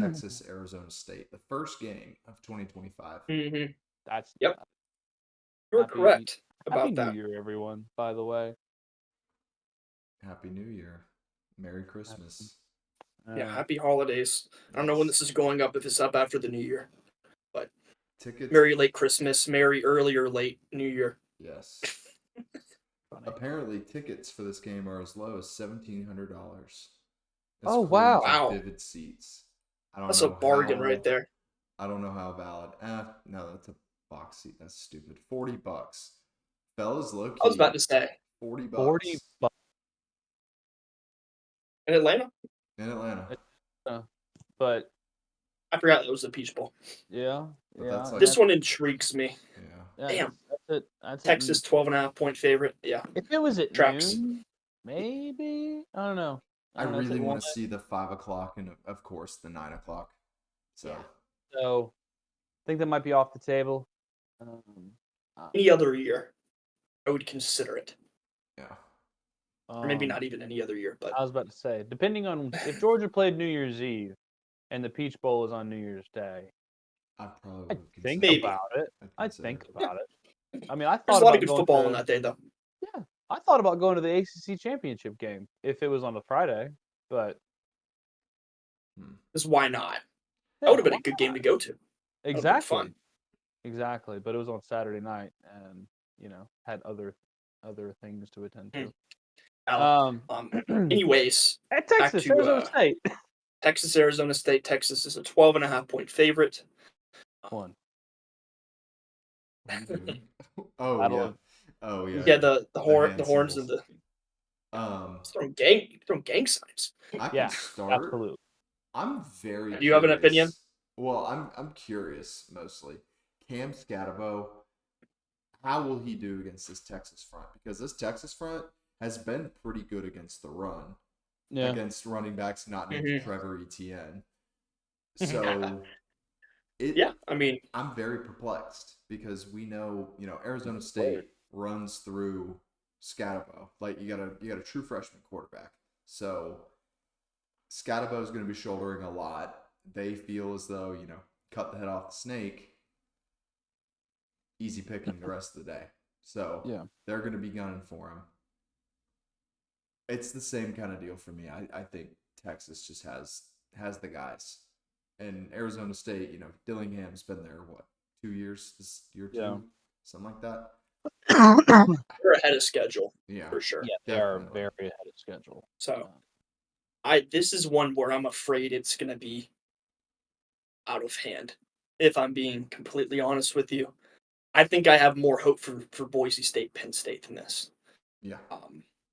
Texas, Arizona State, the first game of 2025. Mm-hmm. That's Yep. You're correct Happy about New that. Year, everyone, by the way. Happy New Year. Merry Christmas. Yeah, happy holidays. I don't know when this is going up, if it's up after the New Year. But Tickets. Merry late Christmas, Merry early or late New Year. Yes. Apparently, tickets for this game are as low as $1,700. Oh, wow. Wow. Vivid seats. I don't That's know a bargain how, right there. I don't know how valid. No, that's a box seat. That's stupid. $40. Fellas, low key. I was about to say. $40. 40 bucks. In Atlanta? In Atlanta. But I forgot that was the Peach Bowl. yeah. But that's like, this one intrigues me. Yeah. Damn. That's Texas 12.5-point favorite. Yeah. If it was at Tracks. noon, maybe. I don't know. I really want to see the 5 o'clock and, of course, the 9 o'clock. So I think that might be off the table. Any other year, I would consider it. Yeah. Or maybe not even any other year. But I was about to say, depending on if Georgia played New Year's Eve and the Peach Bowl is on New Year's Day, I'd probably think maybe. about it. I'd think about it. I mean, I thought there's a lot of good football on that day, though. Yeah, I thought about going to the ACC championship game if it was on a Friday, but because why not? That would have been a good game to go to. Exactly. Fun. Exactly, but it was on Saturday night, and had other things to attend to. Anyways, at Texas, Arizona State. Texas, Arizona State. Texas is a 12.5-point favorite. One. Oh yeah. Oh yeah. Yeah, the horns and the throwing gang signs. I can start. Absolutely. I'm very. Do you have an opinion? Well, I'm curious mostly. Cam Scatabo, how will he do against this Texas front? Because this Texas front has been pretty good against the run. Yeah. Against running backs not named Trevor Etienne. So I mean, I'm very perplexed because we know, Arizona State runs through Scatabo. Like you got a true freshman quarterback. So Scatabo is going to be shouldering a lot. They feel as though, cut the head off the snake. Easy picking the rest of the day. So they're going to be gunning for him. It's the same kind of deal for me. I think Texas just has the guys. And Arizona State, Dillingham's been there, 2 years? This year 2? Something like that. They're ahead of schedule. Yeah. For sure. Yeah, they are very ahead of schedule. So this is one where I'm afraid it's gonna be out of hand, if I'm being completely honest with you. I think I have more hope for Boise State, Penn State than this. Yeah.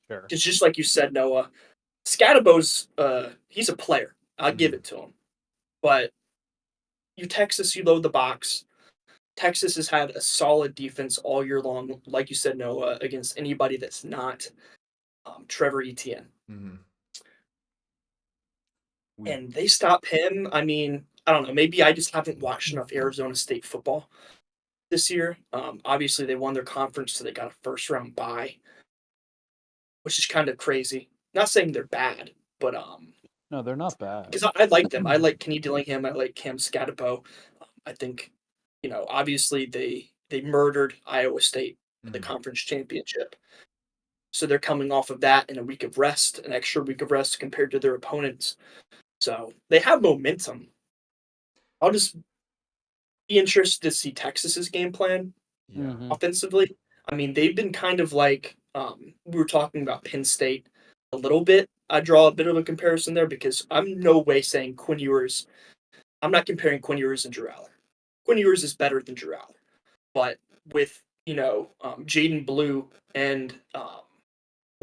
Sure. It's just like you said, Noah. Scatabo's he's a player. I'll give it to him. But Texas, you load the box. Texas has had a solid defense all year long, like you said, Noah, against anybody that's not Trevor Etienne. Mm-hmm. And they stop him. I mean, I don't know. Maybe I just haven't watched enough Arizona State football this year. Obviously, they won their conference, so they got a first-round bye, which is kind of crazy. Not saying they're bad, but no, they're not bad. Because I like them. I like Kenny Dillingham. I like Cam Scatabo. I think, obviously they murdered Iowa State in the conference championship. So they're coming off of that in a week of rest, an extra week of rest compared to their opponents. So they have momentum. I'll just be interested to see Texas's game plan offensively. I mean, they've been kind of like we were talking about Penn State a little bit. I draw a bit of a comparison there because I'm no way saying Quinn Ewers. I'm not comparing Quinn Ewers and Drew Aller. Quinn Ewers is better than Drew Aller. But with, Jaden Blue and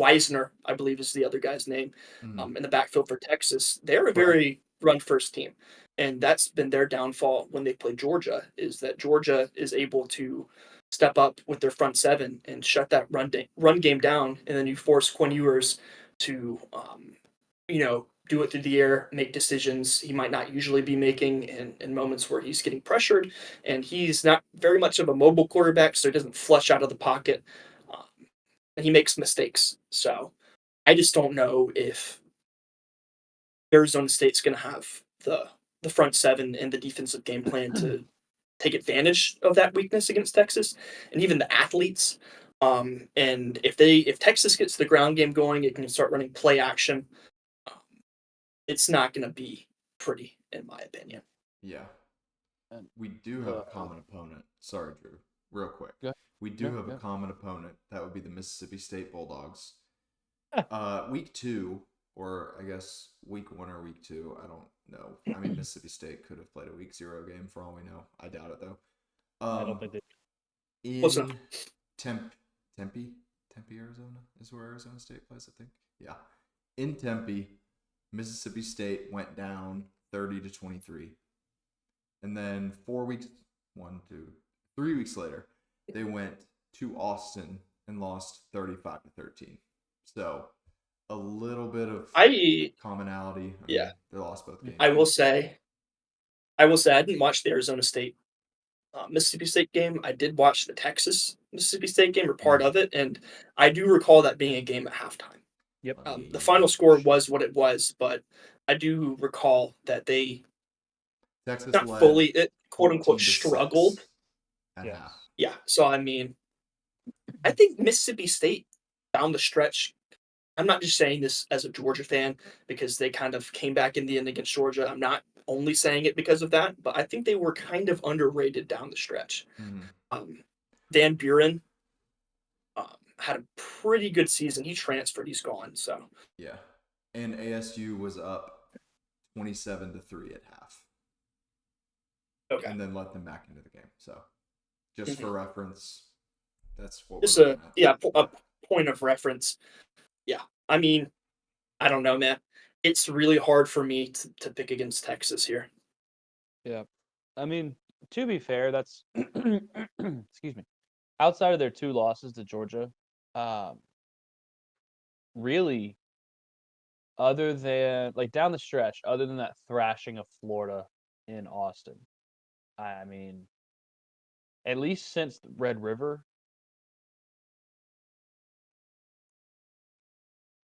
Weisner, I believe is the other guy's name, in the backfield for Texas, they're a very run-first team. And that's been their downfall when they play Georgia, is that Georgia is able to step up with their front seven and shut that run game down, and then you force Quinn Ewers to, do it through the air, make decisions he might not usually be making in moments where he's getting pressured, and he's not very much of a mobile quarterback, so he doesn't flush out of the pocket, and he makes mistakes. So I just don't know if Arizona State's going to have the the front seven and the defensive game plan to take advantage of that weakness against Texas, and even the athletes. And if Texas gets the ground game going, it can start running play action. Um, it's not going to be pretty, in my opinion. Yeah. And We do have a common opponent. Sorry, Drew. Real quick. Go ahead. We do No, have a no. common opponent. That would be the Mississippi State Bulldogs. Week 2, or I guess week 1 or week 2. I don't know. I mean, Mississippi State could have played a week 0 game for all we know. I doubt it though. I don't think they. What's up? In Tempe, Arizona is where Arizona State plays, I think. Yeah. In Tempe, Mississippi State went down 30-23. And then 3 weeks later, they went to Austin and lost 35-13. So a little bit of commonality. I mean, they lost both games. I will say I didn't watch the Arizona State Mississippi State game. I did watch the Texas Mississippi State game, or part of it, and I do recall that being a game at halftime. Yep. The final score was what it was, but I do recall that they Texas not led fully, quote unquote, 14-6 struggled. at Yes. half. Yeah. So I mean, I think Mississippi State down the stretch. I'm not just saying this as a Georgia fan because they kind of came back in the end against Georgia. I'm not only saying it because of that, but I think they were kind of underrated down the stretch. Mm-hmm. Dan Buren had a pretty good season. He transferred. He's gone. So yeah, and ASU was up 27-3 at half. Okay. And then let them back into the game. So, just for reference, that's what just we're looking at. a point of reference. Yeah, I mean, I don't know, man. It's really hard for me to pick against Texas here. Yeah. I mean, to be fair, that's excuse me. Outside of their 2 losses to Georgia, really, other than like down the stretch, other than that thrashing of Florida in Austin, I mean, at least since Red River,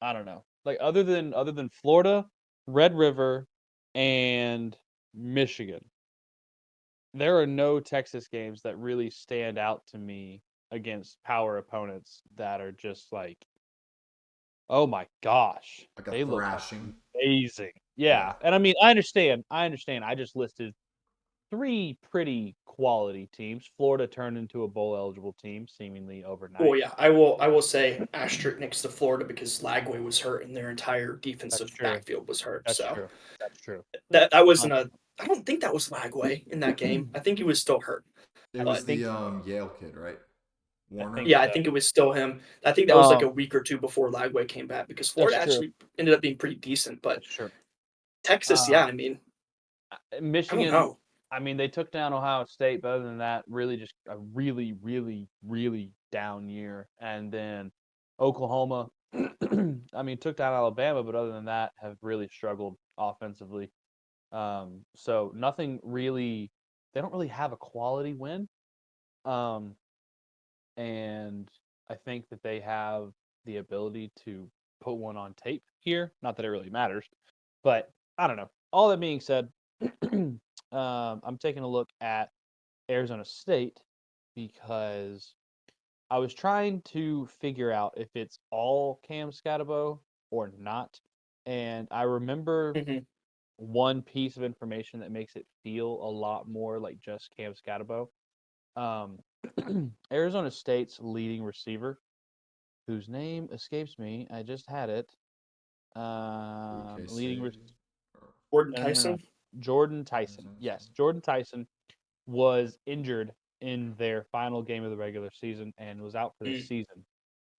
I don't know. Like other than Florida, Red River, and Michigan, there are no Texas games that really stand out to me against power opponents that are just like, oh my gosh, Like a they look thrashing. amazing. Yeah. Yeah, and I mean, I understand. I just listed 3 pretty quality teams. Florida turned into a bowl eligible team seemingly overnight. Oh yeah, I will say asterisk next to Florida because Lagway was hurt and their entire defensive backfield was hurt. That's so true. That's true. that wasn't a. I don't think that was Lagway in that game. I think he was still hurt. It was the Yale kid, right? Warner. Yeah, I think it was still him. I think that was like a week or 2 before Lagway came back because Florida actually ended up being pretty decent. But That's true. Texas, yeah, I mean, Michigan. I don't know. I mean, they took down Ohio State, but other than that, really just a really, really, really down year. And then Oklahoma, I mean, took down Alabama, but other than that, have really struggled offensively. So nothing really. They don't really have a quality win. And I think that they have the ability to put one on tape here. Not that it really matters, but I don't know. All that being said, I'm taking a look at Arizona State because I was trying to figure out if it's all Cam Scatabo or not. And I remember one piece of information that makes it feel a lot more like just Cam Scatabo. Arizona State's leading receiver, whose name escapes me, I just had it. Gordon Tyson. Jordan Tyson. Yes, Jordan Tyson was injured in their final game of the regular season and was out for the season.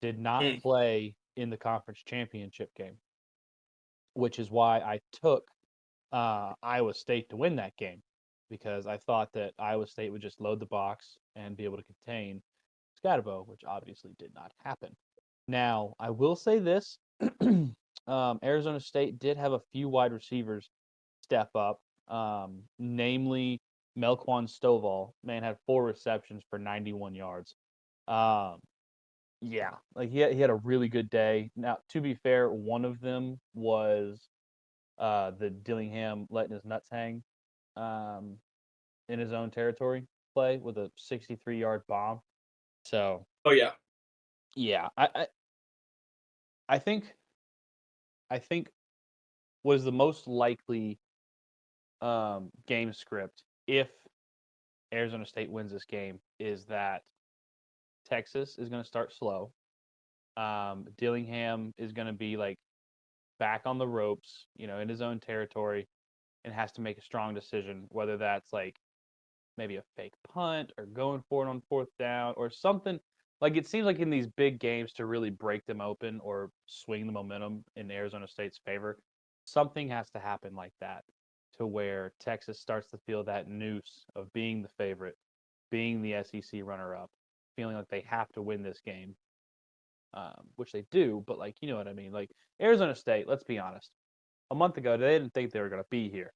Did not play in the conference championship game, which is why I took Iowa State to win that game because I thought that Iowa State would just load the box and be able to contain Scatabo, which obviously did not happen. Now, I will say this. Arizona State did have a few wide receivers step up, namely Melquan Stovall. Man had 4 receptions for 91 yards. Yeah, like he had a really good day. Now, to be fair, one of them was the Dillingham letting his nuts hang. in his own territory play with a 63-yard bomb. So, Oh yeah. yeah, I think was the most likely game script if Arizona State wins this game is that Texas is going to start slow. Dillingham is going to be like back on the ropes, in his own territory, and has to make a strong decision, whether that's like maybe a fake punt or going for it on fourth down or something. Like it seems like in these big games to really break them open or swing the momentum in Arizona State's favor, something has to happen like that to where Texas starts to feel that noose of being the favorite, being the SEC runner-up, feeling like they have to win this game, which they do. But like, you know what I mean? Like Arizona State, let's be honest. A month ago, they didn't think they were going to be here.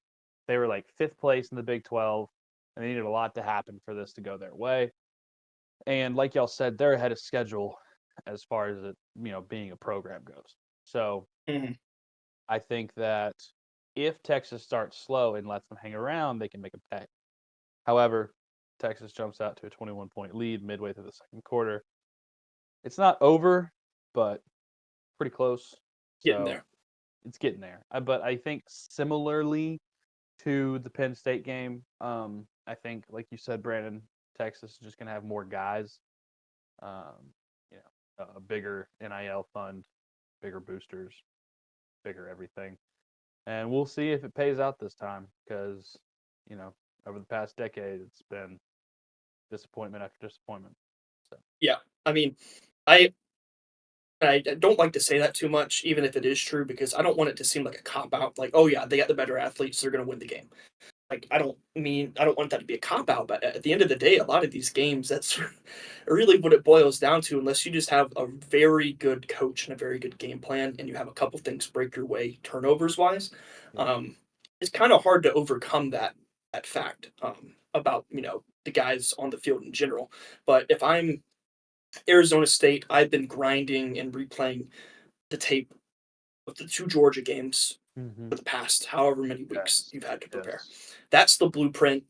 They were like 5th place in the Big 12, and they needed a lot to happen for this to go their way. And like y'all said, they're ahead of schedule as far as it, being a program goes. So I think that if Texas starts slow and lets them hang around, they can make them pay. However, Texas jumps out to a 21-point lead midway through the second quarter. It's not over, but pretty close. Getting So there. it's getting there. But I think similarly to the Penn State game, I think, like you said, Brandon, Texas is just going to have more guys, a bigger NIL fund, bigger boosters, bigger everything. And we'll see if it pays out this time because, over the past decade, it's been disappointment after disappointment. So. Yeah. I mean, I don't like to say that too much, even if it is true, because I don't want it to seem like a cop out. Like, oh yeah, they got the better athletes, they're going to win the game. Like, I don't want that to be a cop out, but at the end of the day, a lot of these games, that's really what it boils down to. Unless you just have a very good coach and a very good game plan, and you have a couple things break your way turnovers wise, it's kind of hard to overcome that fact about the guys on the field in general. But if I'm Arizona State, I've been grinding and replaying the tape of the 2 Georgia games for the past however many weeks you've had to prepare. Yes. That's the blueprint.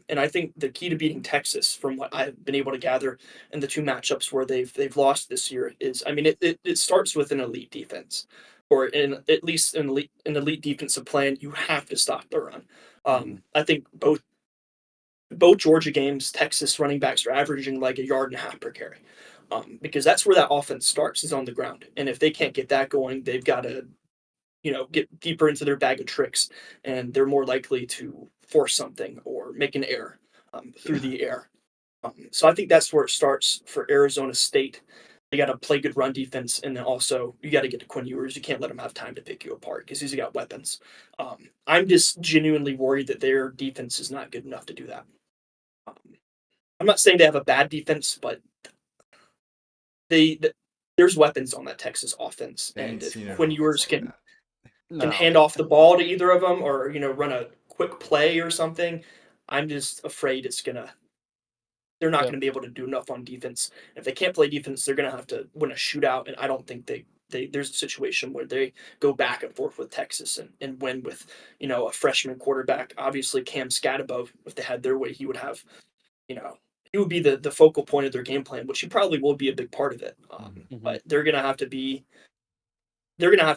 And I think the key to beating Texas, from what I've been able to gather in the 2 matchups where they've lost this year, is it starts with an elite defense, or at least an elite defensive plan. You have to stop the run. I think both Georgia games, Texas running backs are averaging like 1.5 yards per carry. Because that's where that offense starts, is on the ground. And if they can't get that going, they've got to, get deeper into their bag of tricks, and they're more likely to force something or make an error through the air. So I think that's where it starts for Arizona State. You got to play good run defense, and then also you got to get to Quinn Ewers. You can't let him have time to pick you apart because he's got weapons. I'm just genuinely worried that their defense is not good enough to do that. I'm not saying they have a bad defense, but there's weapons on that Texas offense, and if Quinn Ewers can hand off the ball to either of them, or run a quick play or something, I'm just afraid they're not going to be able to do enough on defense. If they can't play defense, they're going to have to win a shootout, and I don't think there's a situation where they go back and forth with Texas and win with a freshman quarterback. Obviously, Cam Scatabo, if they had their way, he would have he would be the focal point of their game plan, which he probably will be a big part of it. But they're going to have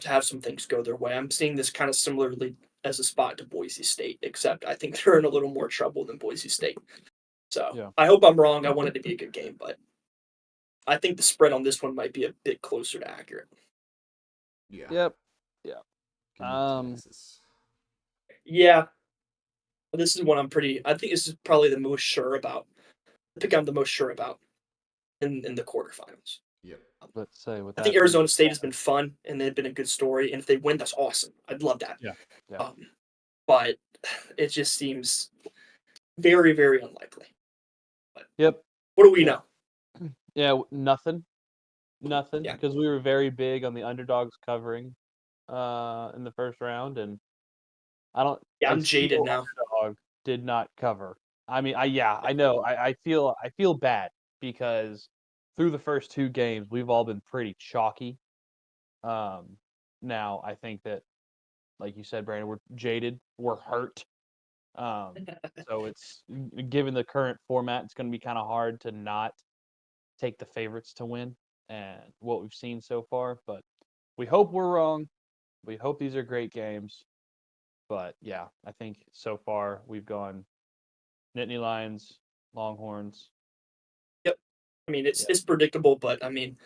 to have some things go their way. I'm seeing this kind of similarly as a spot to Boise State, except I think they're in a little more trouble than Boise State. So I hope I'm wrong. I want it to be a good game, but I think the spread on this one might be a bit closer to accurate. Yeah. Yep. Yeah. Texas. Yeah. This is what I think this is probably the most sure about. I think I'm the most sure about in the quarterfinals. Yep. Let's say I think Arizona State has been fun, and they've been a good story. And if they win, that's awesome. I'd love that. Yeah. But it just seems very, very unlikely. But, what do we know? Yeah, nothing. Yeah. Because we were very big on the underdogs covering in the first round, and I'm jaded now. Underdog did not cover. I mean, I know. I feel bad because through the first 2 games, we've all been pretty chalky. Now I think that, like you said, Brandon, we're jaded, we're hurt. So it's given the current format, it's going to be kind of hard to not take the favorites to win and what we've seen so far. But we hope we're wrong. We hope these are great games. But yeah, I think so far we've gone Nittany Lions, Longhorns. Yep. I mean, it's predictable, but I mean,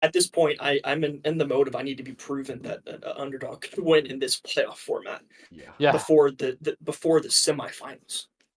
at this point, I'm in the mode of I need to be proven that an underdog could win in this playoff format Yeah. Yeah. before the semifinals.